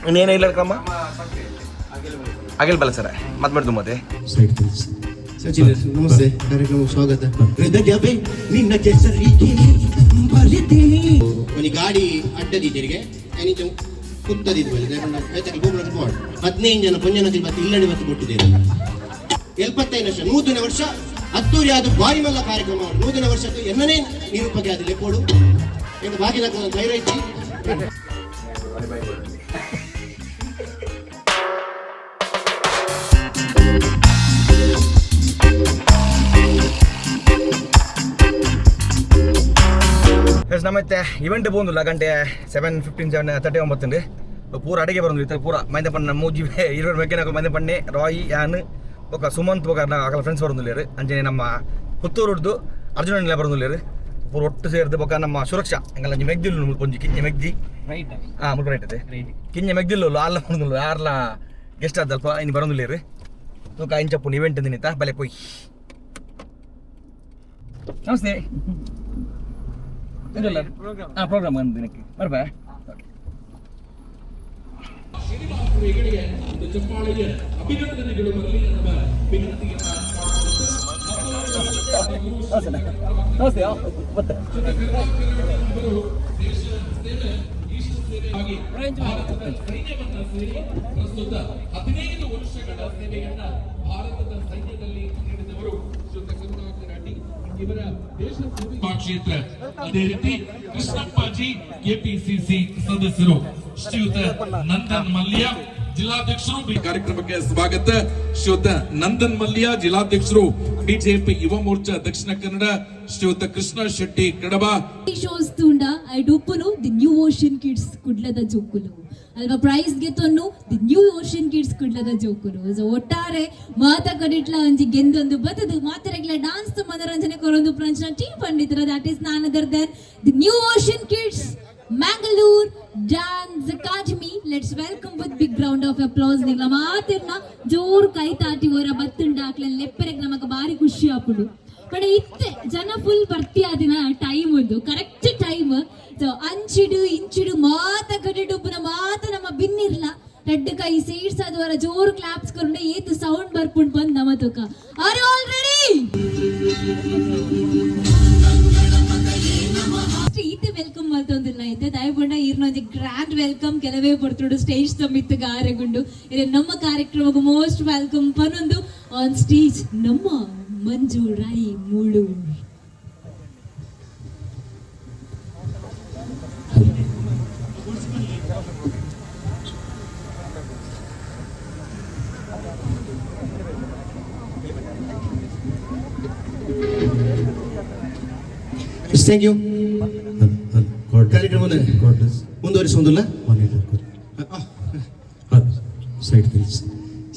ಇನ್ನೇನು ಇಲ್ಲ ಕಮ್ಮ ಅಗಿಲ್ ಬಲಸರ ಮತ್ತೆ ಮತ್ತೆ ಸಚಿನ್ ನಮಸ್ತೆ, ಕಾರ್ಯಕ್ರಮ ಸ್ವಾಗತ. ಹೃದಯವೇ ನಿನ್ನ ಕೆಸರಿಗೆ ಬಲಿದೆ ಒಂದು ಗಾಡಿ ಅಡ್ಡದಿದ್ದರಿಗೆ ಏನಿತ್ತು ಕುತ್ತದಿದ್ದು ಬೋರ್ಡ್ 15 ಜನ ಪೊಂಜನದಿ ಮತ್ತೆ ಇಲ್ಲಡಿ ಮತ್ತೆ ಕೊಟ್ಟಿದ್ದೇನೆ. 75 ವರ್ಷ ನೂತನ ವರ್ಷ ಅದ್ದೂರಿ ಅದು ಬಾರಿ ಮಲ್ಲ ಕಾರ್ಯಕ್ರಮ. ನೂತನ ವರ್ಷಕ್ಕೆ ಎನ್ನನೇ ನಿರೂಪಕ್ಕೆ ಆದಿಲ್ಲ ಎಪ್ಪೋಡು ಎಂದು ಭಾಗ್ಯದ ಧೈರ್ಯ ಇತ್ತು. ನಮ್ಮತ್ತೆ ಇವೆಂಟ್ ಬಂದಿಲ್ಲ ಗಂಟೆ 7:15 7:39 ಪೂರ ಅಡಿಗೆ ಬರೋದು ಇತ್ತು ಪೂರ ಮೈಂದ ಪಣ್ಣ ಮೂಜಿ 20 ಮೆಕ್ಕಿನ ಮೈಂದ ಪಣ್ಣೆ ರಾಯ್ ಯಾನ್ ఒక ಸುಮಂತ್ ఒక ಅಕಲ ಫ್ರೆಂಡ್ಸ್ ಬರೋದಿಲ್ಲ ಅಂಜನೆ ನಮ್ಮ ಪುತ್ತೂರು ಹಿಡ್ದು ಅರ್ಜುನ ಬರೋದಿಲ್ಲ ಪೂರ ಒಟ್ಟು ಸೇರಿದು ಬೊಕ್ಕ ನಮ್ಮ ಸುರಕ್ಷಾ ಎಂಗಲ್ಲ ಮೆಗ್ದಿಲ್ಲ ಪೊಂಜಿ ಕಿಂಜೆ ಮೆಗ್ದಿ ಮುಲ್ಪ ರೈಟ್ ಅದೇ ಕಿಂಜೆ ಮೆಗ್ದಿಲ್ಲ ಅಲ್ಲ ಬರೋದಿಲ್ಲ ಯಾರಲ್ಲ ಗೆಸ್ಟ್ ಆದಲ್ಪ ಇನ್ನು ಬರೋದಿಲ್ಲ ರೀ ತೂಕ ಇಂಚಪ್ಪು ಇವೆಂಟ್ ದಿನಿತ ಬಲೆ ಪೊಯ್ ನಮಸ್ತೆ ಪ್ರೋಗ್ರಾಮ್ ದಿನಕ್ಕೆ ಬರ್ಬಾ ಪ್ರಸ್ತುತ 15 ವರ್ಷಗಳ ಸೇವೆಯನ್ನ ಭಾರತದ ಸೈನ್ಯದಲ್ಲಿ ನೀಡಿದವರು ಇವರ ದೇಶ ಕ್ಷೇತ್ರ. ಅದೇ ರೀತಿ ಕೃಷ್ಣಪ್ಪಾಜಿ ಕೆಪಿಸಿಸಿ ಸದಸ್ಯರು ಶ್ರೀಯುತ ನಂದನ್ ಮಲ್ಯ ಜಿಲ್ಲಾಧ್ಯಕ್ಷರು. ಕಾರ್ಯಕ್ರಮಕ್ಕೆ ಸ್ವಾಗತ. ಶ್ರೀಯುತ ನಂದನ್ ಮಲ್ಯ ಜಿಲ್ಲಾಧ್ಯಕ್ಷರು ಬಿಜೆಪಿ ಯುವ ಮೋರ್ಚಾ ದಕ್ಷಿಣ ಕನ್ನಡ. ಶ್ರೀಯುತ ಕೃಷ್ಣ ಶೆಟ್ಟಿ ಕಡಬ ಶೋಸ್ತುಂಡ ಐಡುಪ್ಪುನು ದಿ ನ್ಯೂ ಓಷನ್ ಕಿಡ್ಸ್ ಕುಡ್ಲದ ಜೋಕುಲು ಅಲ್ವಾ ಪ್ರೈಸ್ ಗೆತ್ತೊನ್ನು ದಿ ನ್ಯೂ ಓಷನ್ ಕಿಡ್ಸ್ ಕುಡ್ಲದ ಜೋಕುಲು. ಸೊ ಒಟ್ಟಾರೆ ಮಾತ ಕಡಿಟ್ಲ ಒಂಜಿ ಗೆಂದೊಂದು ಬತದು ಮಾತರೆಗ್ಲ ಡಾನ್ಸ್ ಮನೋರಂಜನೆ ಕೊರೊಂದು ಪ್ರಪಂಚನ ಟೀಮ್ ಪಂಡಿತರ that is none other than the new ocean kids Mangalore Dance Academy. Let's welcome with big round of applause. ನಿಗ್ಲ ಮಾತಿರ್ನ ಜೋರ್ ಕೈ ತಾಟಿ ಹೊರ ಬತ್ತುಂಡಾಕ್ಲ ಲೆಪ್ಪರೆಗ್ ನಮಗ ಬಾರಿ ಖುಷಿ ಆಪುಡು. ಬಟ್ ಇತ್ತೆ ಜನ ಫುಲ್ ಬರ್ತಿ ಆದಿನ ಟೈಮ್ ಒಂದು ಕರೆಕ್ಟ್ ಟೈಮ್. ಸೊ ಅಂಚಿಡು ಇಂಚಿಡು ಮಾತ ಕಡಿಡುಪ್ಪುನ ಮಾತ ನಮ್ಮ ಬಿನ್ನಿರ್ಲ ರೆಡ್ ಕೈ ಸೀಡ್ಸ್ ಅದವರ ಜೋರು ಕ್ಲಾಪ್ಸ್ ಕೊಂಡು ಏತು ಸೌಂಡ್ ಬರ್ಪುಂಡ್ ಬಂದ್ ನಮ್ಮ ತುಕ. Are you all ready? ಈತೆ ವೆಲ್ಕಮ್ ಮಾಡ್ತೊಂದಿಲ್ಲ ಐತೆ ದಯಪಂಡ ಇರ್ನೊಂದು ಗ್ರ್ಯಾಂಡ್ ವೆಲ್ಕಮ್ ಕೆಲವೇ ಬರ್ತಿಡು ಸ್ಟೇಜ್ ತಮ್ಮಿತ್ತು ಗಾರೆಗುಂಡು ಇದು ನಮ್ಮ ಕಾರ್ಯಕ್ರಮಕ್ಕೆ ಮೋಸ್ಟ್ ವೆಲ್ಕಮ್ ಪನ್ನೊಂದು ಆನ್ ಸ್ಟೇಜ್ ನಮ್ಮ ಮಂಜು ರಾಯಿ ಮೂಳು. Thank you. ಕಾರ್ಯಕ್ರಮ ಮುಂದುವರಿಸುವುದಿಲ್ಲ.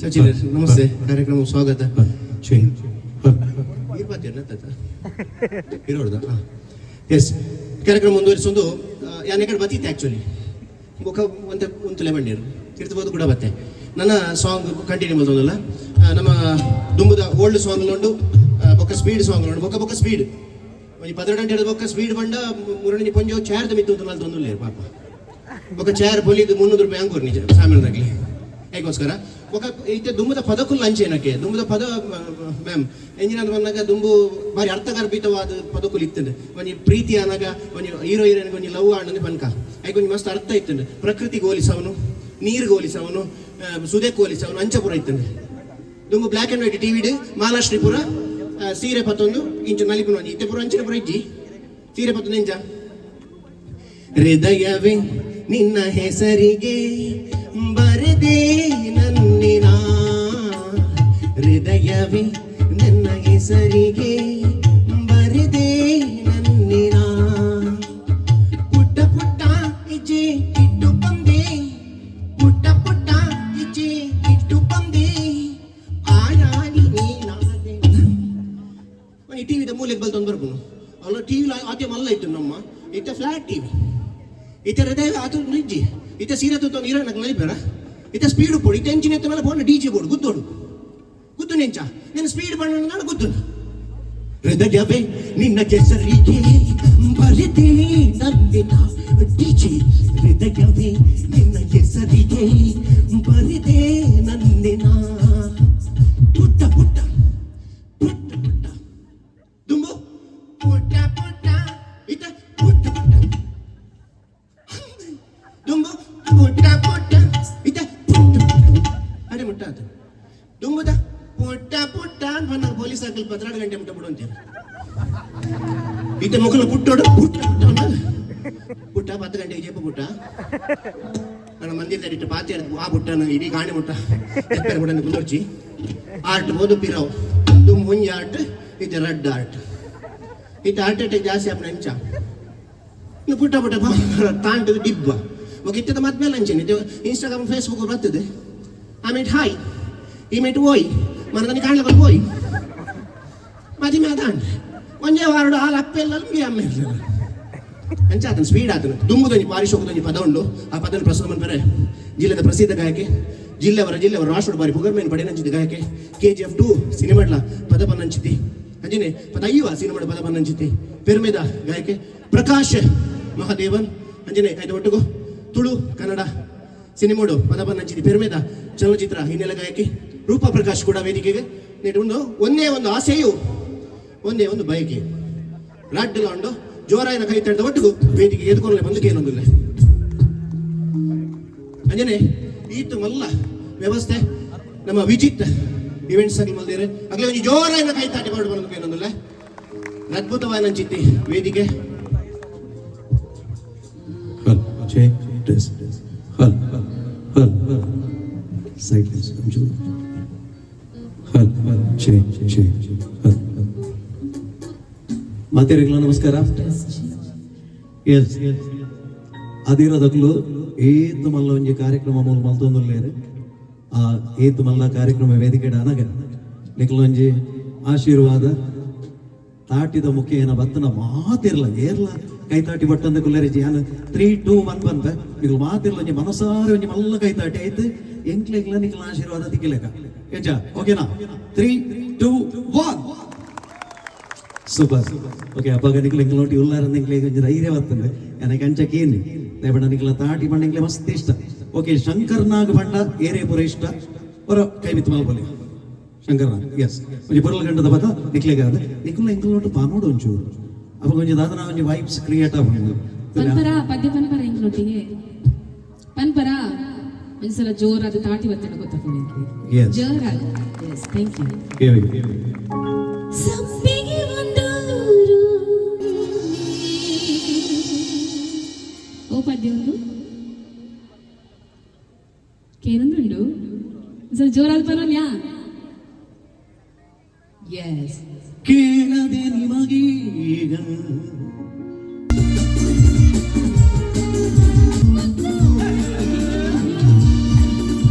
ಸಚಿನ್ ನಮಸ್ತೆ, ಕಾರ್ಯಕ್ರಮ ಸ್ವಾಗತ. ಎಸ್ ಕಾರ್ಯಕ್ರಮ ಮುಂದುವರಿಸೊಂದು ಯಾನ ಕಡೆ ಬತ್ತಿತ್ತೆ ಆ್ಯಕ್ಚುಲಿ ಬೊಕ್ಕ ಒಂತಲೆ ಬಂಡಿರು ಇರ್ತಬೋದು ಕೂಡ ಬತ್ತೆ ನನ್ನ ಸಾಂಗ್ ಕಂಟಿನ್ಯೂ ಮಾಡ್ತೋದಲ್ಲ. ನಮ್ಮ ದುಂಬುದ ಓಲ್ಡ್ ಸಾಂಗ್ ನೋಡು ಬೊಕ್ಕ ಸ್ಪೀಡ್ ಸಾಂಗ್ ನೋಡು ಬೊಕ್ಕ ಬೊಕ್ಕ ಸ್ಪೀಡ್ ಒಂಜಿ 10 ಗಂಟೆ ಬೊಕ್ಕ ಸ್ಪೀಡ್ ಬಂಡ ಮುರಣಿ ಪೊಂಜೋ ಚೇರ್ ಮಿತ್ತು ಅಂತ ಮಲ್ತು ಒಂದುಲ್ಲೇ ಪಾಪ ಬೊಕ್ಕ ಚೇರ್ ಪೊಲಿದು 300 ರೂಪಾಯಿ ಅಂಗೂರು ನಿಜ ಸಾಮಾನ್ಯದಾಗಲಿ ಹೇಗೋಸ್ಕರ ಬೊಕ್ಕ ಇತ್ತೆ ದುಂಬುದ ಪದಕ್ಕೂ ಲಂಚ್ ಏನಕ್ಕೆ ದುಂಬುದ ಪದ ಮ್ಯಾಮ್ ಎಂಜಿನ ಬಂದಾಗ ದುಂಬು ಬಾರಿ ಅರ್ಥಗರ್ಭಿತವಾದ ಪದಕ್ಕೂ ಇತ್ತದೆ. ಒಂಜಿ ಪ್ರೀತಿ ಅನ್ನಾಗ ಒಂಜಿ ಹೀರೋ ಹೀರೋಯಿನ್ಗೆ ಒಂಜಿ ಲವ್ ಆಡಂದು ಪನ್ಕ ಐಕ್ ಒಂಜಿ ಮಸ್ತ್ ಅರ್ಥ ಇತ್ತಂಡು. ಪ್ರಕೃತಿಗೆ ಹೋಲಿಸವನು, ನೀರಿಗೆ ಹೋಲಿಸವನು, ಸುದೆಕ್ಕೆ ಹೋಲಿಸವನು ಅಂಚಪುರ ಇತ್ತಂಡು. ದುಂಬು ಬ್ಲ್ಯಾಕ್ ಆ್ಯಂಡ್ ವೈಟ್ ಟಿವಿಡ್ ಮಹಾರಾಷ್ಟ್ರೀಪುರ ಸೀರೆ 11 ಇಂಚು ನಲಿಪುನ ಇತ್ತೆ ಪುರ ಅಂಚಿನ ಪುರ ಇಜ್ಜಿ ಸೀರೆ 11 ಇಂಚ. ಹೃದಯವೇ ನಿನ್ನ ಹೆಸರಿಗೆ ಬರದೆ ನನ್ನಿನ, ಹೃದಯವೇ ನನ್ನ ಹೆಸರಿಗೆ ಬರದೆ ನನ್ನಿನ, ಪುಟ್ಟ ಪುಟ್ಟ ಹೆಜ್ಜೆ ಇಟ್ಟು ಬಂದೆ, ಪುಟ್ಟ ಪುಟ್ಟ ಹೆಜ್ಜೆ ಇಟ್ಟು ಬಂದೆ, ಆಯಾಗಿ ನೀನಾದೆ. ಈ ಟಿವಿದ ಮೂಲೆಗೆ ಬಲ್ತೊಂದು ಬರ್ಬೋದು ಅವನು ಟಿವಿ ಆಕೆ ಮಲ್ಲ ಇತ್ತು ನಮ್ಮ ಇತ್ತ ಫ್ಲಾಟ್ ಟಿವಿ ಇತ್ತ ಹೃದಯ ಆತ ನಿಜ್ಜಿ ಇತ್ತ ಸೀರೆ ತೊಂದು ನೀರ ನನಗೆ ನಲಿಬೇಡ ಇತ್ತ ಸ್ಪೀಡ್ ಪೋಡು ಇತ್ತ ಎಂಚಿನ ಎತ್ತ ಮೇಲೆ ಬೋಣ ಡಿ ಜೆ ಬೋರ್ಡು ಗುದ್ದೋಡು ಗುದ್ದು ನೆಂಚ నేను స్పీడ్ పడినా గుద్దు ಹೃದಯವೇ ನಿನ್ನ ಕೆಸರಿಗೆ ಬರೆದೆ ನನ್ನಿನ ಡಿಜೆ ಹೃದಯವೇ ನಿನ್ನ ಕೆಸರಿಗೆ ಬರೆದೆ ನನ್ನಿನ ಪುಟ್ಟ ಪುಟ್ಟ ಪುಟ್ಟ ಪುಟ್ಟ ದುಂಬು ಪುಟ್ಟ ಪುಟ್ಟ ಇತ ಪುಟ್ಟ ಪುಟ್ಟ ದುಂಬು ಪುಟ್ಟ ಪುಟ್ಟ ಇತ ಪುಟ್ಟ ಅರೆ ಮುಟ್ಟ ಆತ ದುಂಬುದ ಪುಟ್ಟ ಪುಟ್ಟ ಅಂತ ಬಂದಾಗ ಪೊಲೀಸ್ ಹಾಕಲ್ 12 ಗಂಟೆ ಮುಟ್ಟ ಬಿಡು ಅಂತೀರ ಇತ ಮುಖಲ ಪುಟ್ಟೋಡು ಪುಟ್ಟ ಪುಟ್ಟ ಪುಟ್ಟ 10 ಗಂಟೆಗೆ ಜೇಪ ಪುಟ್ಟ ನನ್ನ ಮಂದಿರದಲ್ಲಿ ಇಟ್ಟು ಪಾತಿ ಆ ಪುಟ್ಟನ ಇಡೀ ಗಾಣಿ ಮುಟ್ಟ ಎಪ್ಪರ ಮುಟ್ಟ ಕುಂದರ್ಚಿ ಆರ್ಟ್ ಬೋದು ಪಿರಾವ್ ದುಮ್ ಮುಂಜಿ ಆರ್ಟ್ ಇದು ರೆಡ್ ಆರ್ಟ್ ಇದು ಹಾರ್ಟ್ ಅಟ್ಯಾಕ್ ಜಾಸ್ತಿ ಆಪನ ಹೆಂಚ ಇನ್ನು ಪುಟ್ಟ ಪುಟ್ಟ ತಾಂಟದು ಡಿಬ್ಬ ఒక ఇట్టದ ಮದ್ಮೇಲೆ ಅಂಚೆನಿ ಇನ್ಸ್ಟಾಗ್ರಾಮ್ ಫೇಸ್ಬುಕ್ ಬರ್ತದೆ ಆಮೇಲೆ ಹಾಯ್ ఈమెటు పోయి మనదని కాళ్ళకు పోయి మది మీద ಒಂದೇ ವಾರಡು ಹಾಲು ಅಪ್ಪೆಲ್ಲಲ್ಲಿ మీ ಅಮ್ಮ ಅಂಚೆ ಆತನ ಸ್ಪೀಡ್ ಆತನ ದುಮ್ಮುದೊಂದು ಪಾರಿಶೋಕದೊಂದು ಪದ ಉಂಡು ಆ ಪದನ ಪ್ರಸ್ತುತ ಮನ್ಪರೆ ಜಿಲ್ಲೆದ ಪ್ರಸಿದ್ಧ ಗಾಯಕಿ ಜಿಲ್ಲೆವರ ರಾಷ್ಟ್ರ ಬಾರಿ ಪುಗರ್ಮೇನ್ ಪಡೆನಂಚಿದ ಗಾಯಕಿ KGF 2 ಸಿನಿಮಾಡ್ಲ ಪದ ಪನ್ನಂಚಿತಿ ಅಂಜನೆ ಪದ ಅಯ್ಯುವ ಸಿನಿಮಾಡ ಪದ ಪನ್ನಂಚಿತಿ ಪೆರ್ಮೆದ ಗಾಯಕಿ ಪ್ರಕಾಶ್ ಮಹಾದೇವನ್ ಅಂಜನೆ ಆಯ್ತು ಒಟ್ಟಿಗೂ ತುಳು ಕನ್ನಡ ಸಿನಿಮಾಡು ಪದ ಪನ್ನಂಚಿತಿ ಪೆರ್ಮೆದ ಚಲನಚಿತ್ರ ಹಿನ್ನೆಲೆ ಗಾಯಕಿ ರೂಪಾ ಪ್ರಕಾಶ್ ಕೂಡ ವೇದಿಕೆಗೆ ನೆಟ್ಟು ಒಂದೇ ಒಂದು ಆಸೆಯು ಒಂದೇ ಒಂದು ಬಯಕೆ ರಾಡ್ಡಿಲ್ಲ ಉಂಡು ಜೋರಾಯಿನ ಕೈ ತಡೆದ ಒಟ್ಟಿಗೂ ವೇದಿಕೆಗೆ ಎದ್ಕೊಂಡ್ಲೆ ಬಂದಕ್ಕೆ ಏನೊಂದಿಲ್ಲ ಅಂಜನೆ ಈತು ಮಲ್ಲ ವ್ಯವಸ್ಥೆ ನಮ್ಮ ವಿಜಿತ್ ಇವೆಂಟ್ಸ್ ಆಗಲಿ ಮಲ್ದೇರೆ ಆಗಲೇ ಒಂದು ಜೋರಾಯಿನ ಕೈ ತಾಟಿ ಮಾಡಿ ಬಂದಕ್ಕೆ ಏನೊಂದಿಲ್ಲ ಅದ್ಭುತವಾದ ಚಿತ್ತಿ ವೇದಿಕೆ Silence. ಮಾತೆರಿಗಳ ನಮಸ್ಕಾರ. ಎಸ್ ಅದಿರೋದಕ್ಲು ಏತು ಮಲ್ಲ ಒಂಜಿ ಕಾರ್ಯಕ್ರಮ ಮೂಲ ಮಲ್ತೊಂದುಲ್ಲೇರು ಆ ಏತು ಮಲ್ಲ ಕಾರ್ಯಕ್ರಮ ವೇದಿಕೆಡ ಅನಗ ನಿಕ್ಲೊಂಜಿ ಆಶೀರ್ವಾದ ತಾಟಿದ ಮುಖೇನ ಬತ್ತನ ಮಾತಿರ್ಲ ಏರ್ಲ ಕೈ ತಾಟಿ ಬಟ್ಟಂದ ಕುಲ್ಲೇರಿ ಯಾನು 3, 2, 1 ಬಂದ ನಿಕ್ಲು ಮಾತಿರ್ಲ ಒಂಜಿ ಮನಸಾರಿ ಒಂಜಿ ಮಲ್ಲ ಕೈ ತಾಟಿ ಆಯ್ತು ಎಂಕ್ಲೆಗ್ಲ ನಿಕ್ಲ ಆಶೀರ್ವಾದ ತಿಕ್ಕಿಲೇಕ ಎಂಚ ಓಕೆನಾ 3, 2, 1 ಸೂಪರ್ ಓಕೆ ಅಪ್ಪಾಗ ನಿಕ್ಲ ಎಂಕ್ಲೋಟಿ ಉಲ್ಲಾರ ನಿಕ್ಲೆ ಒಂಜಿ ಧೈರ್ಯ ಬರ್ತದೆ ನನಗೆ ಅಂಚಕೇನು ಲೇಬಣ್ಣ ನಿಕ್ಲ ತಾಟಿ ಬಂಡ ಮಸ್ತ್ ಇಷ್ಟ ಓಕೆ ಶಂಕರ್ನಾಗ್ ಬಂಡ ಏರೇ ಪುರ ಇಷ್ಟ ಹೊರ ಕೈ ಬಿತ್ತು ಮಲ್ಪಲ್ಲಿ ಶಂಕರ್ನಾಗ್ ಎಸ್ ಒಂಜಿ ಬರಲ ಗಂಟದ ಬತ್ತ ನಿಕ್ಲೆಗಾದ ನಿಕ್ಲ ಎಂಕ್ಲೋಟು ಪಾನೋಡು ಒಂಚೂರು ಅಪ್ಪ ಕೊಂಚ ದಾದನ ಒಂಜಿ ವೈಬ್ಸ್ ಕ್ರಿಯೇಟ್ ಆಗ್ಬೋದು ಪನ್ಪರ ಪದ್ಯ ಪನ್ಪರ ಎಂಕ್ಲೊಟ್ಟಿಗೆ ಪನ್ಪರ ಒಂದ್ಸಲ ಜೋರಾದ ತಾಟಿ ಒತ್ತಡ ಗೊತ್ತಾಗ್ತದೆ ಜೋರಾದ ಎಸ್ ಥ್ಯಾಂಕ್ ಯು ಕೇಳಿ ಸಂಪಿಗೆ ಒಂದೂರು ಓ ಪದ್ಯ ಒಂದು ಕೇನೊಂದುಂಡು ಒಂದ್ಸಲ ಜೋರಾದ ಪರವ್ಯಾ ಎಸ್ ಕೇಳದೆ ನಿಮಗೀಗ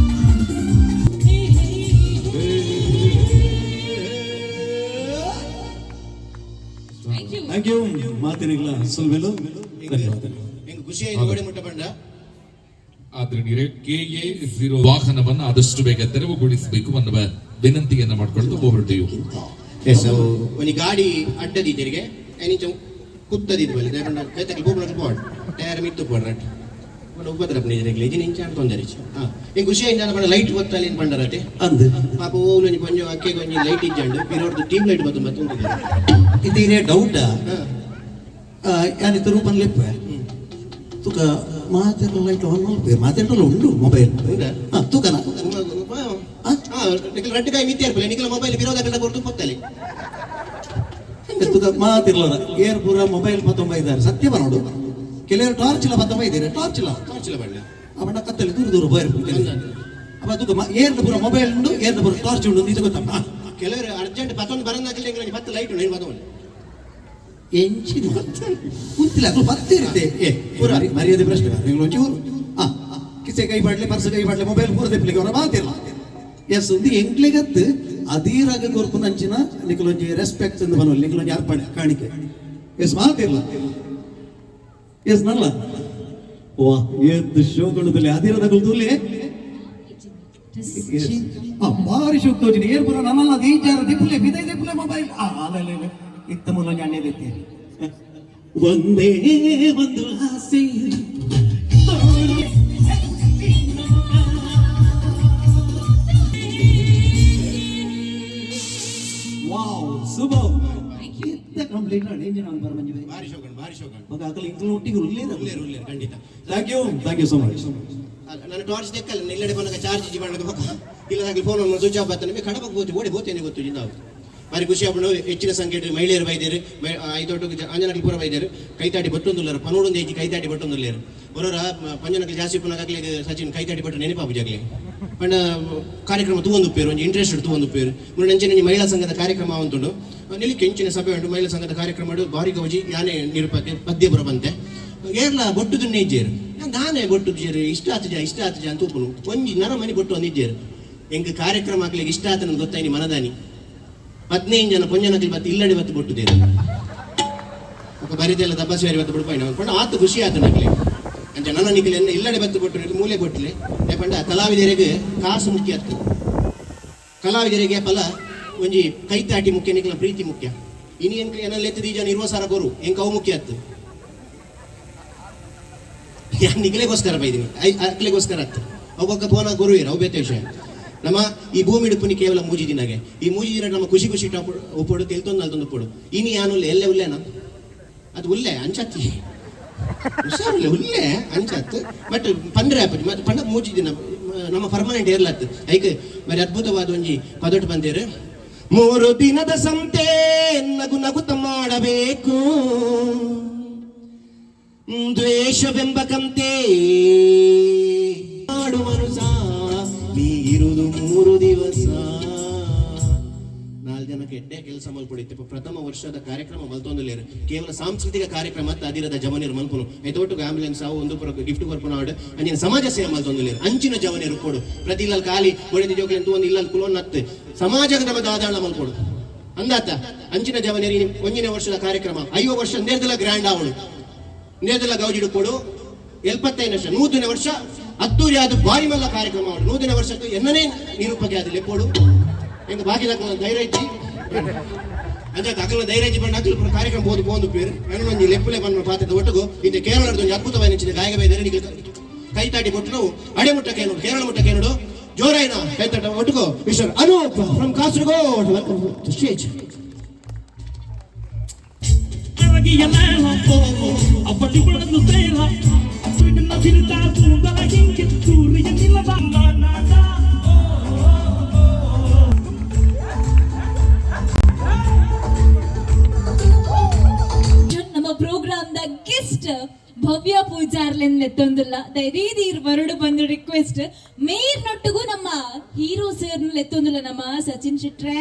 ಥ್ಯಾಂಕ್ ಯು ಮಾತಿರಿಗಳ ಸುಲ್ವೆಲು ಧನ್ಯವಾದಗಳು ಹೆಂಗ್ ಖುಷಿಯಾಗಿ ಗೋಡೆ ಮುಟ್ಟ ಬಂಡ ಆದ್ರಿಂದ KA0 ವಾಹನವನ್ನು ಆದಷ್ಟು ಬೇಗ ತೆರವುಗೊಳಿಸಬೇಕು ಅನ್ನುವ ವಿನಂತಿಯನ್ನ ಮಾಡಿಕೊಂಡು ಹೊರಟಿಯು ಎಸ್ ಒಂದು ಗಾಡಿ ಅಡ್ಡದಿದ್ದರಿಗೆ ಎನಿಚ ಕುತ್ತದಿದ್ದು ಬಲ್ಲಿ ದೇವಣ್ಣ ಕೈತಕ್ಕೆ ಬೋಬಳಕ್ಕೆ ಬೋಡ್ ಟೈರ್ ಮಿತ್ತು ಬೋಡ್ರಟ್ ಬಡ ಉಪದ್ರಪ ನಿಜರಿಗೆ ಇಜಿನ ಇಂಚ ಅಂತ ತೊಂದರೆ ಹಾ ಹೆಂಗ್ ಖುಷಿಯಿಂದ ಬಡ ಲೈಟ್ ಗೊತ್ತಲ್ಲಿ ಏನು ಬಂಡರತೆ ಅಂದ್ ಪಾಪ ಓಲು ಒಂಜಿ ಕೊಂಚ ಅಕ್ಕೆ ಒಂಜಿ ಲೈಟ್ ಇಜ್ಜಂಡು ಪಿರೋಡ್ದು ಟ್ಯೂಬ್ ಲೈಟ್ ಬತ್ತು ಮತ್ತೊಂದು ಇದೇ ಡೌಟ್ ಯಾನಿತ್ತು ರೂಪನ್ ಲೆಪ್ಪ ತುಕ ಮಾತೆಲ್ಲ ಲೈಟ್ ಆನ್ ಮಾಡ್ಬೇಕು ಮಾತೆಲ್ಲ ಉಂಡು ಮೊಬೈಲ್ ತುಕನ ರೆಡ್ ಕಾಯಿ ಮಿತ್ತಿ ಇರ್ಬಲ್ಲ ನಿಖಲ ಮೊಬೈಲ್ ವಿರೋಧ ಕಂಡ ಕೊಡ್ತು ಗೊತ್ತಲ್ಲಿ ತುಕ ಮಾತಿರ್ಲರ ಏರ್ ಪೂರ ಮೊಬೈಲ್ ಪತ್ತೊಂಬೈದಾರೆ ಸತ್ಯ ನೋಡು ಕೆಲವರು ಟಾರ್ಚ್ ಇಲ್ಲ ಪತ್ತೊಂಬೈದಾರೆ ಟಾರ್ಚ್ ಇಲ್ಲ ಬಳ್ಳಿ ಅವನ ಕತ್ತಲ್ಲಿ ದೂರ ದೂರ ಬೋಯರ್ ಅಪ್ಪ ತುಕ ಏರ್ನ ಪೂರ ಮೊಬೈಲ್ ಉಂಡು ಏರ್ನ ಪೂರ ಟಾರ್ಚ್ ಉಂಡು ಇದು ಗೊತ್ತಪ್ಪ ಕೆಲವರು ಅರ್ಜೆಂಟ್ ಪತ್ತೊಂದು ಬರಂದಾಗಲಿ ಮತ್ತೆ ಲೈಟ್ ಉಂಡು ಏನು ಬದವಲ್ಲ ಎಂಚಿನ ಕುಂತಿಲ್ಲ ಅದು ಬರ್ತಿರುತ್ತೆ ಪೂರ ಮರ್ಯಾದೆ ಪ್ರಶ್ನೆ ನೀವು ಒಂಚೂರು ಕಿಸೆ ಕೈ ಬಾಡ್ಲೆ ಪರ್ಸ ಕೈ ಬಾಡ್ಲೆ ಮೊಬೈಲ್ ಪೂರ ತೆಪ್ಪಲಿಕ್ಕೆ ಅವರ ಮಾತಿಲ್ಲ ಎಸ್ ಒಂದು ಎಂಕ್ಲೆಗತ್ತು ಅದೀರಾಗ ಕೋರ್ಕೊಂಡು ಅಂಚಿನ ನಿಖಲೊಂಜಿ ರೆಸ್ಪೆಕ್ಟ್ ಎಂದು ಬನ್ನೋಲ್ಲ ನಿಖಲೊಂಜಿ ಅರ್ಪಣೆ ಕಾಣಿಕೆ ಎಸ್ ಮಾತಿಲ್ಲ ಎಸ್ ನಲ್ಲ ವಾ ಎದ್ದು ಶೋಕಣದಲ್ಲಿ ಅದೀರಾಗ ತೂಲೆ ಭಾರಿ ಶೋಕ್ ತೋಜಿನಿ ಏರ್ಪುರ ನನ್ನಲ್ಲ ದೀಚಾರ ದಿಪ್ಪಲೆ ಬಿದೈ ದಿಪ್ಪಲೆ ಮೊಬೈಲ್ ಇತ್ತ ಮೂಲ ಜಾಣ್ಯದೈತೆ ಒಂದೇ ಒಂದು ಆಸೆ ವಾವ್ ಸೂಪರ್ ಕಂಪ್ಲೀಟ್ ರೇಂಜ್ ನಾನು ಬರಮಂಜಿ ಭಾರಿ ಶೋಕಣ ಮಗ ಅಕಲ್ ಇಂಕ್ಲು ಒಟ್ಟಿಗೆ ಉಳ್ಳೇ ಖಂಡಿತ ಥ್ಯಾಂಕ್ ಯು ಸೋ ಮಚ್ ನನ್ನ ಟಾರ್ಚ್ ತೆಕ್ಕಲ್ಲ ಇಲ್ಲಡೆ ಬಂದಾಗ ಚಾರ್ಜ್ ಜಿ ಮಾಡೋದು ಇಲ್ಲದಾಗಲಿ ಫೋನ್ ಸ್ವಿಚ್ ಆಫ್ ಬರ್ತಾನೆ ನಿಮಗೆ ಕಡಪಕ್ಕೆ ಹೋಗ್ತೀವಿ ಓಡಿ ಬೋತೇನೆ ಗೊತ್ತು ನಾವು ಭಾರಿ ಖುಷಿ ಆಗ್ಬಿಟ್ಟು ಹೆಚ್ಚಿನ ಸಂಖ್ಯೆ ಮಹಿಳೆಯರು ಬೈದೇರು ಐದೊಟ್ಟು ಅಂಜನಕ್ಕೆ ಪೂರ ಬೈದೇರು ಕೈತಾಟಿ ಬಟ್ಟೊಂದುಲ್ಲರು ಪನೋಡೊಂದು ಹೆಚ್ಚಿ ಕೈತಾಟಿ ಬಟ್ಟೊಂದುಲ್ಲೇರು ಬರೋರ ಪಂಜನಕ್ಕೆ ಜಾಸ್ತಿ ಪುನಗಾಗಲಿ ಸಚಿನ್ ಕೈತಾಟಿ ಬಟ್ಟು ನೆನಪಾಬುಜಾಗಲಿ ಪಂಡ ಕಾರ್ಯಕ್ರಮ ತೂವೊಂದು ಪೇರು ಒಂದು ಇಂಟ್ರೆಸ್ಟ್ ತೂವೊಂದು ಪೇರು ಮುಂಚೆ ಮಹಿಳಾ ಸಂಘದ ಕಾರ್ಯಕ್ರಮ ಅವಂತುಂಡು ನೆಲಿ ಕೆಂಚಿನ ಸಭೆ ಉಂಟು ಮಹಿಳಾ ಸಂಘದ ಕಾರ್ಯಕ್ರಮ ಬಾರಿ ಗೌಜಿ ಯಾನೇ ನಿರೂಪಕ್ಕೆ ಪದ್ಯ ಬರ ಬಂತೆ ಏರ್ಲ ಬೊಟ್ಟುದು ನಿಜ್ಜೇರು ನಾನೇ ಬೊಟ್ಟುದು ಜೇರು ಇಷ್ಟ ಆತಜ ಅಂತ ಉಪ್ಪುನು ಒಂಜಿ ನರ ಮನೆ ಬೊಟ್ಟು ಅಂದಿದ್ದೇರು ಎಂಗ್ ಕಾರ್ಯಕ್ರಮ ಆಗ್ಲಿಕ್ಕೆ ಇಷ್ಟ ಆತ ನನ್ಗೆ ಗೊತ್ತಾಯ್ನಿ ಮನದಾನಿ 15 ಜನ ಪೊಂಜನಕ್ಕೆ ಬತ್ತು ಇಲ್ಲಡೆ ಬತ್ತು ಬೊಟ್ಟುದೇರು ಬರಿದೆಲ್ಲ ದಬ್ಬಾಸಿ ಬತ್ತು ಬಿಡ್ಪಾಯಿನ ಪಂಡ ಆತು ಖುಷಿ ಆತು ನಕ್ಲಿ ಅಂಚ ನನ್ನ ನಿಕ್ಲಿ ಇಲ್ಲಡೆ ಬತ್ತು ಬೊಟ್ಟು ಮೂಲೆ ಬೊಟ್ಟಲೆ ಪಂಡ ಕಲಾವಿದರಿಗೆ ಕಾಸು ಮುಖ್ಯ ಆತು ಕಲಾವಿದರಿಗೆ ಫಲ ಒಂಜಿ ಕೈತಾಟಿ ಮುಖ್ಯ ನಿಕ್ಲ ಪ್ರೀತಿ ಮುಖ್ಯ ಇನಿ ಎಂಕ್ ಏನಲ್ಲಿ ಎತ್ತದ ಈ ಜನ 20 ಸಾವಿರ ಕೊರು ಎಂಕ್ ಅವು ಮುಖ್ಯ ಆತು ನಿಗ್ಲೆಗೋಸ್ಕರ ಬೈದಿನಿ ಅಕ್ಲೆಗೋಸ್ಕರ ಆತು ಒಬ್ಬೊಕ್ಕ ಪೋನ ಗುರು ಇರ ಅವು ಬೇತೆ ವಿಷಯ ನಮ್ಮ ಈ ಭೂಮಿ ಇಡುಪುನಿ ಕೇವಲ ಮೂಜಿ ದಿನಗೆ ಈ ಮೂಜಿ ದಿನ ನಮ್ಮ ಖುಷಿ ಟಾಪ್ ಉಪ್ಪೊಡು ತೆಲ್ತೊಂದು ಅಲ್ತೊಂದು ಉಪ್ಪೊಡು ಇನಿ ಯಾನುಲ್ಲೆ ಎಲ್ಲೇ ಉಲ್ಲೇನ ಅದು ಉಲ್ಲೆ ಅಂಚತ್ತಿ ಹುಷಾರಿಲ್ಲ ಉಲ್ಲೆ ಅಂಚತ್ತು ಬಟ್ ಪಂಡ್ರೆ ಆಪತಿ ಮತ್ತೆ ಪಂಡ ಮೂಜಿ ದಿನ ನಮ್ಮ ಪರ್ಮನೆಂಟ್ ಏರ್ಲತ್ತು ಐಕ್ ಬರೀ ಅದ್ಭುತವಾದ ಒಂಜಿ ಪದೊಟ್ಟು ಬಂದೇರು 3 ದಿನದ ಸಂತೆ ನಗು ನಗುತ್ತ ಮಾಡಬೇಕು ದ್ವೇಷವೆಂಬ ಕಂತೆ ಮಾಡುವನು ನೀ ಇರುವುದು 3 ದಿವಸ 4 ಜನಕ್ಕೆ ಎಡ್ಡೆ ಕೆಲಸ ಮಲ್ಪಡಿತ್ತು ಪ್ರಥಮ ವರ್ಷದ ಕಾರ್ಯಕ್ರಮ ಮಲ್ತೊಂದುಲ್ಲೇರು ಕೇವಲ ಸಾಂಸ್ಕೃತಿಕ ಕಾರ್ಯಕ್ರಮ ಅದಿರದ ಜವನಿಯರು ಮಲ್ಪುನು ಐತೋಟು ಆಂಬುಲೆನ್ಸ್ ಅವು ಒಂದು ಪುರ ಗಿಫ್ಟ್ ಕೊರ್ಪುನ ಆಡು ಅಂಚಿನ ಸಮಾಜ ಸೇವೆ ಮಲ್ತೊಂದುಲ್ಲೇರು ಅಂಚಿನ ಜವನಿಯರು ಕೊಡು ಪ್ರತಿ ಇಲ್ಲಲ್ಲಿ ಖಾಲಿ ಒಡೆದಿ ಜೋಕಲಿ ಅಂತ ಒಂದು ಇಲ್ಲಲ್ಲಿ ಕುಲೋನ್ ಹತ್ತು ಸಮಾಜದ ನಮ್ಮ ದಾದಾಳ ಮಲ್ಕೊಡು ಅಂದಾತ ಅಂಚಿನ ಜವನಿಯರು ಒಂದನೇ ವರ್ಷದ ಕಾರ್ಯಕ್ರಮ 5 ವರ್ಷ ನೇರ್ದಲ್ಲ ಗ್ರ್ಯಾಂಡ್ ಅವಳು ನೇರ್ದಲ್ಲ ಗೌಜಿಡು ಕೊಡು 75 ವರ್ಷ 100ನೇ ವರ್ಷ ಅದ್ದೂರಿ ಅದು ಬಾರಿ ಮಲ್ಲ ಕಾರ್ಯಕ್ರಮ ಅವಳು 100ನೇ ವರ್ಷಕ್ಕೆ ಎನ್ನನೇ ನಿರೂಪಕ್ಕೆ ಅದು ಲೆಕ್ಕೋಡು ಎಂಗ ಬಾಕಿ ಧೈರ್ಯ ಇಜ್ಜಿ ಅದ ಅಕಲ ಧೈರ್ಯ ಇಜ್ಜಿ ಬಂದು ಅಕಲ ಕಾರ್ಯಕ್ರಮ ಹೋದು ಪೇರು ನನಗೊಂದು ಲೆಪ್ಪಲೆ ಬಂದ ಪಾತ್ರದ ಒಟ್ಟಿಗೂ ಇದು ಕೇರಳದ ಒಂದು ಅದ್ಭುತವಾಗಿ ಗಾಯಕ ಬೈದರೆ ಕೈತಾಟಿ ಕೊಟ್ಟು ನಾವು ಅಡೆಮುಟ್ಟಕ್ಕೆ ನೋಡು ಕೇರಳ ಮುಟ್ಟಕ್ಕೆ ನೋಡು ಜೋರಾಯಿನ ಕೈತಾಟ ಒಟ್ಟಿಗೂ mister Anoop from Kasaragod welcome to stage ನಮ್ಮ ಪ್ರೋಗ್ರಾಮ್ ದ ಗೆಸ್ಟ್ ಭವ್ಯ ಪೂಜಾರ್ಲೆನ್ ಎತ್ತೊಂದಿಲ್ಲ ದಯದೀರ್ ಬರಡು ಬಂದು ರಿಕ್ವೆಸ್ಟ್ ಮೇರ್ ನೊಟ್ಟಿಗೂ ನಮ್ಮ ಹೀರೋ ಸರ್ ಎತ್ತೊಂದಿಲ್ಲ ನಮ್ಮ ಸಚಿನ್ ಶೆಟ್ರೆ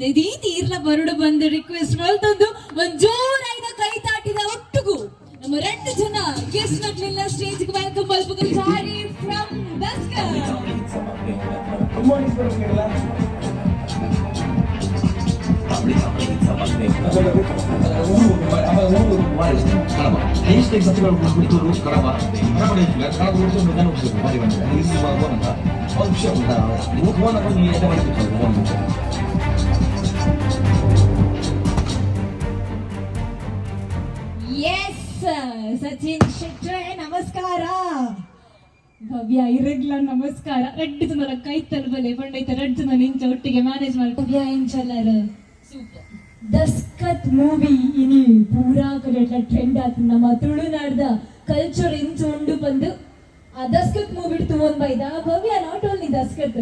ದಯದೀರ್ಲ ಬರಡು ಬಂದು ರಿಕ್ವೆಸ್ಟ್ ಮಲ್ತೊಂದು ಒಂದ್ ಜೋರಾಯ್ದ ಕೈ ತಾಟಿದ ಒಟ್ಟಿಗೂ ನಮ್ಮ 2 ಜನ ಗೆಸ್ಟ್ ನಟ್ಲಿಲ್ಲ ಸ್ಟೇಜ್ ವೆಲ್ಕಮ್ ಬಲ್ಪುಗಲ್ ಸಾರಿ ಫ್ರಮ್ ದಸ್ಕರ್ ಸಚಿನ್ ಶೆಟ್ರೆ ನಮಸ್ಕಾರ ಭವ್ಯ ಇರಗ್ಲ ನಮಸ್ಕಾರ 2 ಜನರ ಕೈ ತಲುಬಲೆ ಪಂಡೈತ 2 ಜನ ನಿಂಚ ಒಟ್ಟಿಗೆ ಮ್ಯಾನೇಜ್ ಮಾಡಿ ಭವ್ಯ ಇಂಚಲ್ಲರ ಸೂಪರ್ ದಸ್ಕತ್ ಮೂವಿ ಇನಿ ಪೂರಾ ಕಡೆ ಟ್ರೆಂಡ್ ಆತು ನಮ್ಮ ತುಳುನಾಡ್ದ ಕಲ್ಚರ್ ಇಂಚು ಉಂಡು ಬಂದು ಆ ದಸ್ಕತ್ ಮೂವಿ ತಗೊಂಡ್ ಬೈದ ಭವ್ಯ ನಾಟ್ ಓನ್ಲಿ ದಸ್ಕತ್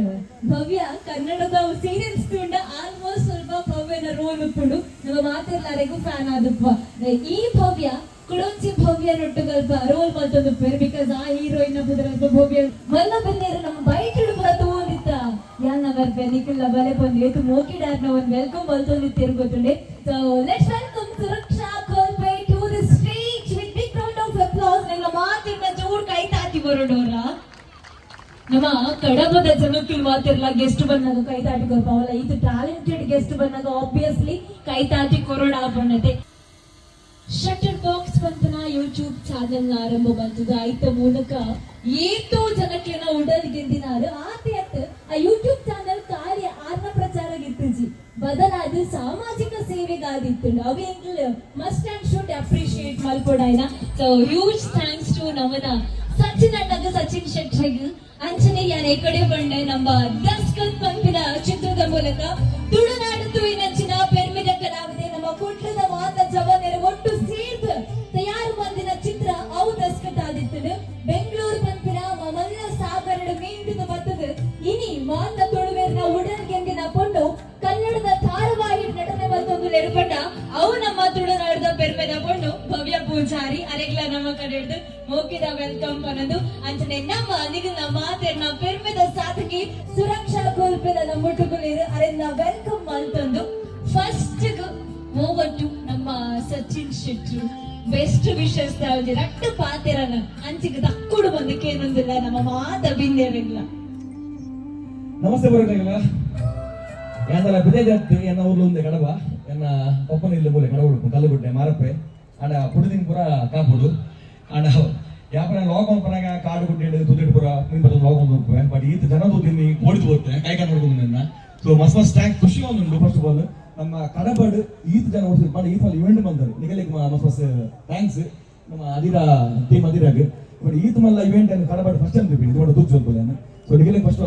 ಭವ್ಯ ಕನ್ನಡದ ಸೀರಿಯಲ್ಸ್ ತುಂಡ ಆಲ್ಮೋಸ್ಟ್ ಸ್ವಲ್ಪ ಭವ್ಯನ ರೋಲ್ ಉಪ್ಪುಂಡು ನಮ್ಮ ಮಾತೆಲ್ಲರಿಗೂ ಫ್ಯಾನ್ ಆದಪ್ಪ ಈ ಭವ್ಯ ಕುಡೊಂಚಿ ಭವ್ಯ ನೊಟ್ಟುಗಲ್ಪ ರೋಲ್ ಮಲ್ತೊಂದು ಪೇರು ಬಿಕಾಸ್ ಆ ಹೀರೋಯಿನ್ ಬುದ್ರಲ್ಪ ಭವ್ಯ ಮಲ್ಲ ಬನ್ನೇರು ನಮ್ಮ ಬೈಟ್ ಹಿಡುಪುರ ತಗೊಂಡಿತ್ತ ಯಾನ ಬರ್ಬೆ ನಿಖಿಲ್ಲ ಬಲೆ ಬಂದು ಏತು ಮೋಕಿಡಾರ್ನ ಒಂದು ವೆಲ್ಕಮ್ ಮಲ್ತೊಂದಿತ್ತೇರು ಗೊತ್ತುಂಡೆ so let's welcome Suraksha Kolpe to the stage with big round of applause ನಿಮ್ಮ ಮಾತಿನ ಜೋರ್ ಕೈ ತಾತಿ ಬರೋಡೋರ ನಮ್ಮ ಕಡಬದ ಜನಕ್ಕೆ ಮಾತಿರ್ಲ ಗೆಸ್ಟ್ ಬಂದಾಗ ಕೈ ತಾಟಿ ಕೊರಪ ಅವಲ್ಲ ಇದು ಟ್ಯಾಲೆಂಟೆಡ್ ಗೆಸ್ಟ್ ಬಂದಾಗ ಆಬ್ವಿಯಸ್ಲಿ ಕೈ ತಾಟಿ ಕೊರೋಡ ಬಂದತೆ ಶಟರ್ ಬಾಕ್ಸ್ ಪಂತನ ಯೂಟ್ಯೂಬ್ ಚಾನೆಲ್ ಆರಂಭ ಬಂತದ ಐತ ಮೂಲಕ ಏತೋ ಜನಕ್ಕೆ ನಾವು ಉಡಲ್ ಗೆದ್ದಿನಾರು ಆತೆ ಆ ಯೂಟ್ಯೂಬ್ ಚಾನೆಲ್ ಕಾರ್ಯ ಆರ್ನ ಪ್ರಚಾರ ಗಿತ್ತಿಜಿ ಬದಲಾದ ಸಾಮಾಜಿಕ ಸೇವೆಗಾಗಿ ಆದಿತ್ತು ಅವೇಂಗ್ಲ ಮಸ್ಟ್ ಅಂಡ್ ಶುಡ್ ಅಪ್ರಿಶಿಯೇಟ್ ಮಲ್ಪೊಡಾಯ್ನ. ಸೊ ಹ್ಯೂಜ್ ಥ್ಯಾಂಕ್ಸ್ ಟು ನಮ್ಮನ ಸಚಿನ್ ಅಣ್ಣಗ ಸಚಿನ್ ಶೆಟ್ರಿಗೆ ಅಂಚನೆ ಯಾನ್ ಎಕಡೆ ಬಂಡೆ ನಮ್ಮ ದಸ್ಕತ್ ಪಂಪಿನ ಚಿತ್ರದ ಮೂಲಕ ತುಳುನಾಡು ತುಯಿನಂಚಿನ ಪೆರ್ಮಿದ ಕಲಾವಿದೆ ನಮ್ಮ ಕುಟ್ಲದ ಮಾತ ಜವನರು ಒಟ್ಟು ಸೇರ್ದು ತಯಾರು ಮಂದಿನ ಚಿತ್ರ ಅವು ದಸ್ಕತ್ ಆದಿತ್ತು. ಬೆಂಗಳೂರು ಪಂಪಿನ ಮಲ್ಲ ಸಾಗರಡು ಮೀಂದು ಬತ್ತದು ಇನಿ ಮಾತ ತುಳುವೇರ್ನ ಉಡನ್ ಗೆಂದಿನ ಪೊಂಡು ಕನ್ನಡದ ಧಾರಾವಾಹಿ ನಟನೆ ಮತ್ತೊಂದು ನೆರಪಂಡ ಅವು ನಮ್ಮ ತುಳುನಾಡದ ಪೆರ್ಮೆದ ಪೊಂಡು ಭವ್ಯ ಪೂಜಾರಿ ಅರೆಗ್ಲ ನಮ್ಮ ಕಡೆ ಹಿಡಿದು ಮೋಕಿದ ವೆಲ್ಕಮ್ ಅನ್ನೋದು ಅಂಚನೆ ನಮ್ಮ ನಿಗನ ಮಾತೆರ್ನ ಪೆರ್ಮೆದ ಸಾಧಕಿ ಸುರಕ್ಷಾ ಕೋಲ್ಪೆದ ನಮ್ಮ ಮುಟ್ಟುಗುಲಿರು ಅರೆನ್ನ ವೆಲ್ಕಮ್ ಅಂತಂದು ಫಸ್ಟ್ ಹೋಗಟ್ಟು ನಮ್ಮ ಸಚಿನ್ ಶೆಟ್ರು ಬೆಸ್ಟ್ ವಿಶಸ್ ತಾವಜಿ ರಟ್ಟ ಪಾತೆರನ ಅಂಚಿಗೆ ದಕ್ಕುಡು ಬಂದಕ್ಕೆ ಏನೊಂದಿಲ್ಲ ನಮ್ಮ ಮಾತ ಬಿಂದೇರಿಲ್ಲ. ನಮಸ್ತೆ ಬರೋಲ್ಲ ಯಾಕಂದ್ರೆ ಬಿದ್ದೇಜತ್ತು ಎನ್ನ ಊರ್ಲು ಒಂದೇ ಕಡವ ಎನ್ನ ಪಪ್ಪನ ಇಲ್ಲಿ ಮೂಲೆ ಕಡವ ಹುಡುಕು ಕಲ್ಲುಗುಡ್ಡೆ ಮಾರಪ್ಪೆ ಆಂಡ ಪುಡಿದಿನ ಪುರ ಕಾಪುಡು ಆಂಡ ಯಾಪನ ಲೋಕನ್ ಪರಾಗ ಕಾಡು ಗುಡ್ಡೆ ತುದಿಟ್ಟು ಪುರ ಮೀನ್ ಬರ್ತದೆ ಲೋಕನ್ ಹೋಗ್ತವೆ ಬಟ್ ಈತ ಜನ ತಿನ್ನಿ ಓಡಿದು ಹೋಗ್ತೆ ಕೈ ಕಾಲು ನೋಡ್ಕೊಂಡು ನನ್ನ ಸೊ ಮಸ್ತ್ ಟ್ಯಾಂಕ್ ಖುಷಿ ಒಂದು ಫಸ್ಟ್ ಆಫ್ ಆಲ್ ನಮ್ಮ ಕಡಬಡ್ ಈತ ಜನ ಓಡಿಸಿದ್ರು ಬಟ್ ಈತ ಇವೆಂಟ್ ಬಂದರು ನಿಗಲಿಗೆ ಮಸ್ತ್ ಥ್ಯಾಂಕ್ಸ್ ನಮ್ಮ ಅದಿರಾ ಟೀಮ್ ಅದಿರಾಗ ಬಟ್ ಈತ ಮಲ್ಲ ಇವೆಂಟ್ ಅನ್ನು ಕಡಬಡ್ ಫಸ್ಟ್ ಅಂತ ಇದು ಮಾಡಿ ತೂಚು ಅಂತ ಸೊ ನಿಗಲೆ ಫಸ್ಟ್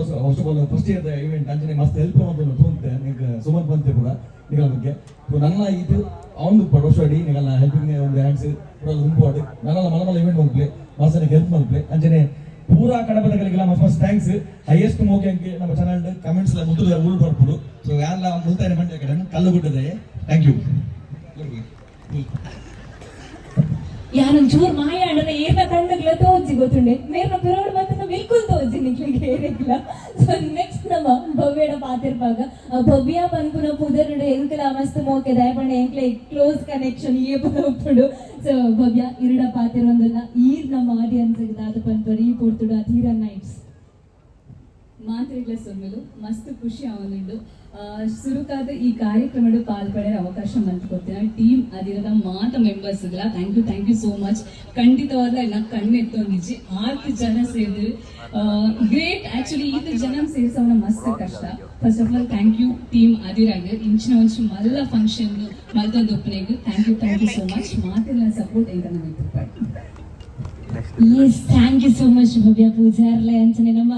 ಫಸ್ಟ್ ಇಯರ್ ಇವೆಂಟ್ ಅಂಚನೆ ಮಸ್ತ್ ಹೆಲ್ಪ್ ಮಾಡ್ಕೊಂಡು ತೋಂತೆ ನಿಮಗೆ ಸುಮನ್ ಬಂತೆ ಕೂಡ ನಿಗಲ ಬಗ್ಗೆ ಸೊ ನನ್ನ ಇದು ಅವನು ವರ್ಷ ಅಡಿ ನಿಗಲ ಹೆಲ್ಪಿಂಗ್ ಒಂದು ಹ್ಯಾಂಡ್ಸ್ ಕೂಡ ಇಂಪಾರ್ಟ್ ನನ್ನೆಲ್ಲ ಮಲ ಇವೆಂಟ್ ಮಾಡ್ಪ್ಲೆ ಮಸ್ತ್ ಹೆಲ್ಪ್ ಮಾಡ್ಪ್ಲೆ ಅಂಚನೆ ಪೂರಾ ಕಡಬದಗಳಿಗೆಲ್ಲ ಮಸ್ತ್ ಥ್ಯಾಂಕ್ಸ್ ಹೈಯೆಸ್ಟ್ ಮೋಕೆ ನಮ್ಮ ಚಾನಲ್ ಕಮೆಂಟ್ಸ್ ಎಲ್ಲ ಮುದ್ದು ಉಳ್ಳು ಬರ್ಬಿಡು ಸೊ ಯಾರೆಲ್ಲ ಮುಲ್ತಾನೆ ಮಂಡ್ಯ ಕಡೆ ಕಲ್ಲುಗುಡ್ಡದೆ ಥ್ಯಾಂಕ್ ಯು. ಯಾರೊಂಚೂರು ಮಾಯ ಅಣ್ಣನ ಏನ ಕಣ್ಣಗ್ಲ ತೋಜಿ ಗೊತ್ತುಂಡೆ ಮೇರ್ನ ಪಿರೋಡ್ ಮಾತ್ರ ಬಿಲ್ಕುಲ್ ತೋಜಿ ನಿಕ್ಲಿಗೆ ಏನಿಲ್ಲ. ಸೊ ನೆಕ್ಸ್ಟ್ ನಮ್ಮ ಭವ್ಯಡ ಪಾತಿರ್ಪಾಗ ಭವ್ಯ ಪನ್ಪುನ ಪುದರುಡು ಎಂಕಲ ಮಸ್ತ್ ಮೋಕೆ ದಯಪಂಡ ಎಂಕ್ಲೆ ಕ್ಲೋಸ್ ಕನೆಕ್ಷನ್ ಈ ಪುಡು. ಸೊ ಭವ್ಯ ಇರುಡ ಪಾತಿರೊಂದಲ್ಲ ಈರ್ ನಮ್ಮ ಆಡಿಯನ್ಸ್ ದಾದ ಪನ್ಪರು ಈ ಪೊರ್ತುಡು ಅಧೀರ ನೈಟ್ಸ್ ಮಾತ್ರೆಗಳ ಸೊಮ್ಮಲು ಮಸ್ತ್ ಖುಷಿ ಆವೊಂದುಂಡು ಸುರುಕಾದ ಈ ಕಾರ್ಯಕ್ರಮಡು ಪಾಲ್ಪಡೆ ಅವಕಾಶ ಮಂತ್ಕೊಡ್ತೀನಿ ಟೀಮ್ ಅದಿರದ ಮಾತ ಮೆಂಬರ್ಸ್ಗಳ ಥ್ಯಾಂಕ್ ಯು ಸೋ ಮಚ್. ಖಂಡಿತವಾದ ನಾ ಕಣ್ಣೆತ್ತೊಂದಿಜ್ಜಿ 6 ಜನ ಸೇರಿದ್ರು ಗ್ರೇಟ್. ಆಕ್ಚುಲಿ ಈತ ಜನ ಸೇರಿಸೋನ ಮಸ್ತ್ ಕಷ್ಟ. First of all thank you team ಅದಿರಾಗ ಇಂಚಿನ ಒಂಚು ಮಲ್ಲ ಫಂಕ್ಷನ್ ಮಲ್ತೊಂದು ಒಪ್ಪನೆಗೆ ಥ್ಯಾಂಕ್ ಯು ಸೋ ಮಚ್. ಮಾತೆಲ್ಲ ಸಪೋರ್ಟ್ ಈಗ ನಮಗೆ yes thank you so much Bhavya ಪೂಜಾರ್ಲೆ ಅಂಚನೆ ನಮ್ಮ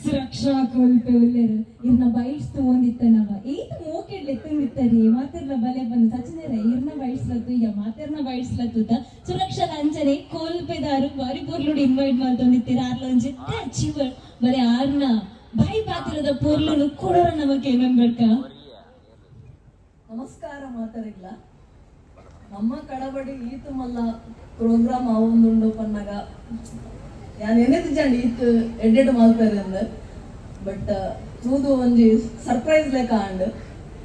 ಸುರಕ್ಷಾ ಕೋಲ್ಪೆ ಒಳ್ಳೆರು ಇರ್ನ ಬೈಟ್ಸ್ ತಗೊಂಡಿತ್ತ ನಾವ ಏತ್ ಮೋಕೆಡ್ಲೆ ಎತ್ತಂದಿತ್ತರಿ ಮಾತೆರ್ನ ಬಲೆ ಬಂದು ಸಚಿನೇರ ಇರ್ನ ಬೈಟ್ಸ್ಲತ್ತು ಈಗ ಮಾತೆರ್ನ ಬೈಟ್ಸ್ಲತ್ತುತ ಸುರಕ್ಷಾ ಅಂಚನೆ ಕೋಲ್ಪೆದಾರು ಬಾರಿ ಪೊರ್ಲುಡು ಇನ್ವೈಟ್ ಮಾಡ್ತೊಂದಿತ್ತೀರ ಆರ್ಲೊಂಜಿ ಚಿವರ್ ಬರೀ ಆರ್ನ ಬೈ ಪಾತಿರದ ಪೊರ್ಲುನು ಕೊಡೋರ ನಮಕ್ಕೆ ಏನನ್ ಬೇಕ. ನಮಸ್ಕಾರ ಮಾತಾಡಿಲ್ಲ ನಮ್ಮ ಕಡಬಡಿ ಈತ ಮಲ್ಲ ಪ್ರೋಗ್ರಾಮ್ ಅವೊಂದುಂಡು ಪನ್ನಗ ಯಾನ್ ಎನ್ನೆದು ಜಂಡಿ ಈತ್ ಎಡ್ಡೆಡು ಮಲ್ಪೇರೆ ಬಟ್ ತೂದು ಒಂಜಿ ಸರ್ಪ್ರೈಸ್ ಲೆಕ್ಕ ಆಂಡ್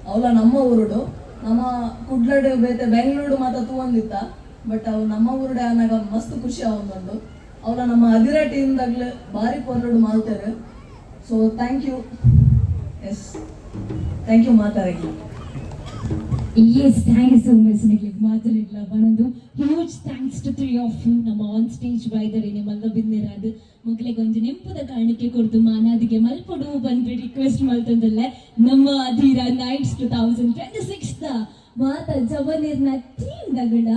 ಅವಲ ನಮ್ಮ ಊರುಡು ನಮ್ಮ ಕುಡ್ಲಡು ಬೇತೆ ಬೆಂಗಳೂರು ಮಾತ ತೂವಂದಿತ್ತ ಬಟ್ ಅವು ನಮ್ಮ ಊರುಡೆ ಆನಾಗ ಮಸ್ತ್ ಖುಷಿ ಅವೊಂದುಂಡು ಅವಲ ನಮ್ಮ ಅದಿರ ಟೀಮ್ದಾಗ್ಲು ಬಾರಿ ಪೊರ್ಲುಡು ಮಾಲ್ತೇರು. So thank you. Yes thank you ಮಾತಾಡಿಲ್ಲ. Yes, thank you so much. Niklik ಮಾತಾಡಿಲ್ಲ ಬನೊಂದು huge thanks to 3 of you ನಮ್ಮ ಆನ್ ಸ್ಟೇಜ್ ಬೈದರೆ ನಿಮ್ಮಲ್ಲ ಬಿಂದಿರಾದು ಮಕ್ಕಳಿಗೆ ಒಂದು ನೆಂಪದ ಕಾಣಿಕೆ ಕೊಡ್ತು ಮಾನಾದಿಗೆ ಮಲ್ಪಡು ಬಂದ್ಬಿಟ್ಟು ರಿಕ್ವೆಸ್ಟ್ ಮಾಡ್ತಂದಲ್ಲ ನಮ್ಮ ಅಧೀರ ನೈಟ್ಸ್ 2026 ಮಾತ ಜವನಿರ್ನ ಟೀಮ್ ದಗಡ.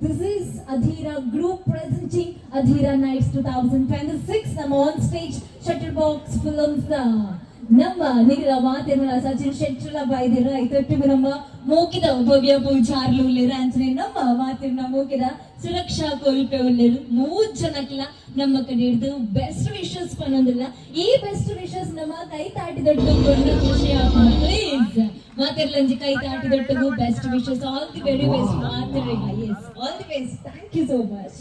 This is Adhira group presenting Adhira Nights 2026 ನಮ್ಮ on stage shutter box films ನಮ್ಮ ನಿಗಲ ಮಾತೆರ್ನ ಸಚಿನ್ ಶೆಟ್ರಲ ಬೈದಿರ ಐತೊಟ್ಟಿಗೂ ನಮ್ಮ ಮೋಕಿದ ಭವ್ಯ ಪೂಜಾರ್ಲು ಉಲ್ಲೇರು ಅಂಚನೆ ನಮ್ಮ ಮಾತೆರ್ನ ಮೋಕಿದ ಸುರಕ್ಷಾ ಕೋಲ್ಪೆ ಉಲ್ಲೇರು 3 ಜನಕ್ಲ ನಮ್ಮ ಕಡೆ ಹಿಡಿದು ಬೆಸ್ಟ್ ವಿಶಸ್ ಪನ್ನೊಂದಿಲ್ಲ. ಈ ಬೆಸ್ಟ್ ವಿಶಸ್ ನಮ್ಮ ಕೈ ತಾಟಿದೊಟ್ಟು ಖುಷಿ ಆಗ ಪ್ಲೀಸ್ ಮಾತೆರ್ಲಂಜಿ ಕೈ ತಾಟಿದೊಟ್ಟಿಗೂ best wishes all the very best ಮಾತೆರ್ಗ. Yes all the best. Thank you so much.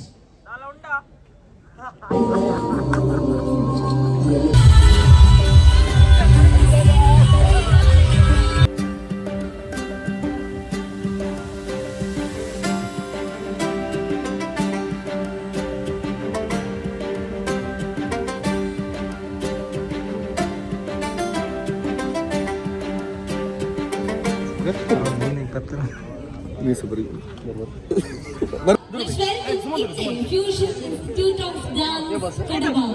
Fusion Institute of Dance, Kadaba.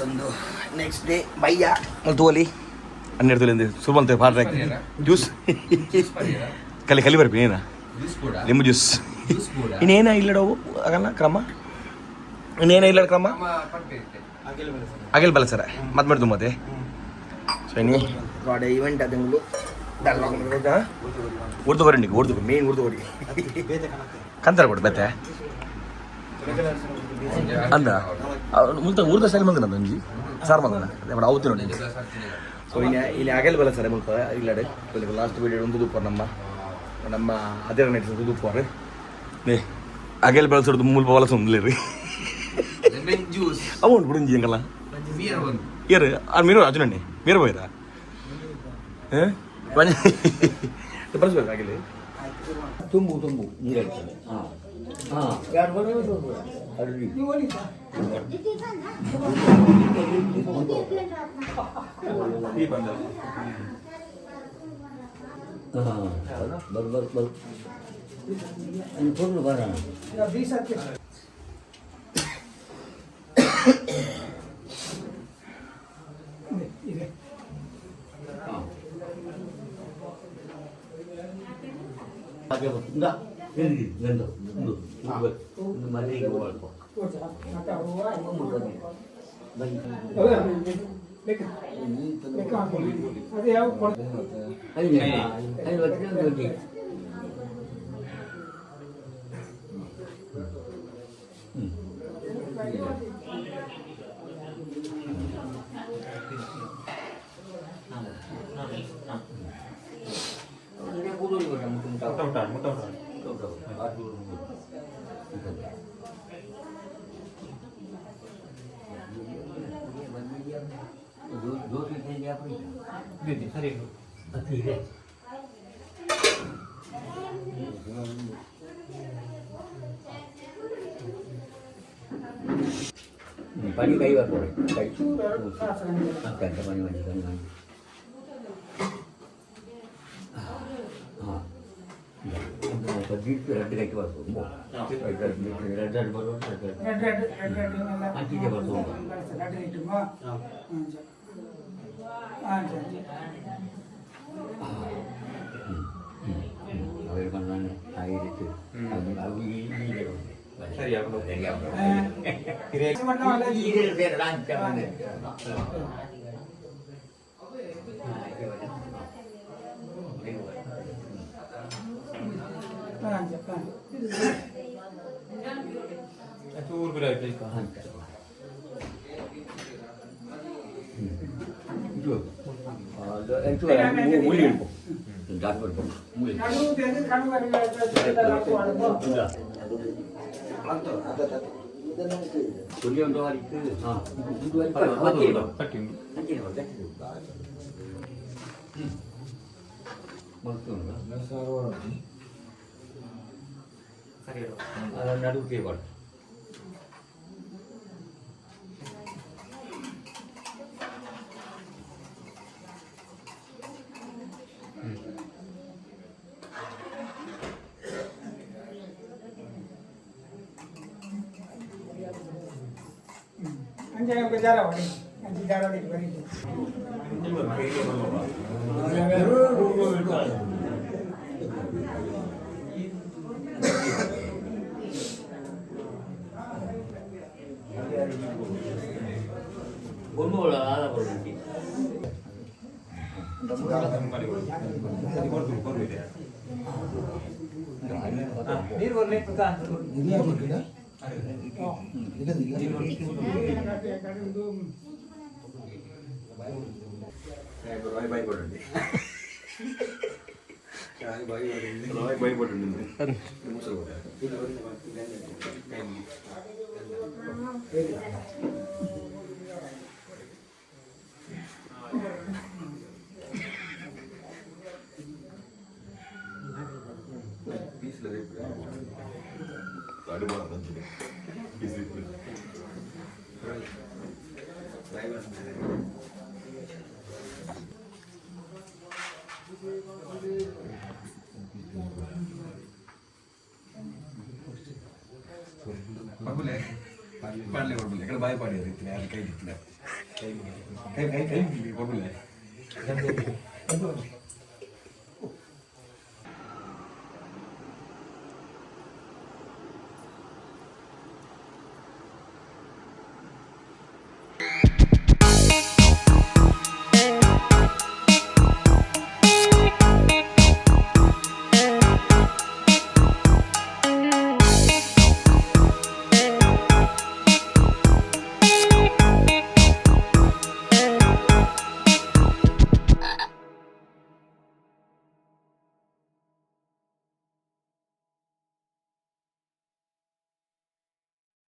ಒಂದು ನೆಕ್ಸ್ಟ್ ಡೇ ಬಯ್ಯ ತೋಲಿ 12 ತೊಲಿಂದ ಸುಬಂತ ಪಾಡ್ರೆ ಜ್ಯೂಸ್ ಕಲಿ ಬರ್ಬಿ ಏನ ಲಿಂಬು ಜ್ಯೂಸ್ ಇನ್ನೇನ ಇಲ್ಲಡವು ಆಗಲ್ಲ ಕ್ರಮ ಇನ್ನೇನ ಇಲ್ಲ ಕ್ರಮ ಆಗಿಲ್ ಬಲ ಸರ ಮತ್ತೆ ಮಾಡ್ದು ಮತ್ತೆ ಸೊ ಇನಿ ಗಾಡೆ ಈವೆಂಟ್ ಅದಂಗ್ಲು ಉರ್ದು ಬರಂಡಿ ಉರ್ದು ಮೇನ್ ಉರ್ದು ಬರಿ ಕಂತಾರ ಕೊಡು ಬೆತ್ತೆ ಅಂದ ಮುಂತ ಊರ್ದ ಸ್ಟೈಲ್ ಮಂಗನ ಒಂಜಿ ಸಾರ್ ಮಂಗನ ಅದೇ ಅವತ್ತು ನೋಡಿ ಸೊ ಇಲ್ಲಿ ಆಗಲ್ ಬಲ ಸರ್ ಮುಲ್ಪ ಇಲ್ಲಡೆ ಲಾಸ್ಟ್ ವೀಡಿಯೋ ಒಂದು ದೂಪರ್ ನಮ್ಮ ಅದೇ ನೈಟ್ ದೂಪರ್ ನೇ ಆಗಲ್ ಬೆಳೆಸೋದು ಮುಲ್ಪ ವಲಸ ಒಂದ್ಲೇರಿ ಅಮೌಂಟ್ ಬಿಡುಂಜಿ ಹಂಗಲ್ಲ ಏರು ಆ ಮೀರು ಅಜುನಣ್ಣೆ ಮೀರು ಹೋಯ್ರಾ ಬಳಸ್ಬೇಕು ಆಗಿಲ್ಲ ತುಂಬು ನೀರಾಗ್ತದೆ ಬರ್ ಅನ್ಕೊಂಡು ಬರೋಣ ಮನೆಗೆ ಹೋಗ್ಬೇಕು पानी कई बार पड़े पानी हाँ बीट रेड कई बार रेड बरो अंकित बरो अगर बनाने आई रहते अभी सही आप लोग ये फिर लंच करने चूर बिराई प्लीज कहां जो एक्चुअली मूली को डॉक्टर को मूली कुलियों दो वाली हां दो वाली कटिंग मस्तु सरी नडु के बात अंजय को जा रहा है अंजय जा रहा है बड़ी बोलूँगा आला बोलूँगी ನೀರು ಬರಲಿ ಪ್ರಕಾಶ್ ಕೊಡ್ಬಲೆ ಪಾಡಲೆ ಕೊಡ್ಬಲೆ ಈ ಕಡೆ ಬಾಯಿ ಪಾಡಿ ಇರ್ತೀನಿ ಯಾರು ಕೈ ಬಿಟ್ಟಿಲ್ಲ ಕೈ ಕೈ ಕೈ ಕೈ ಕೊಡ್ಬಲೆ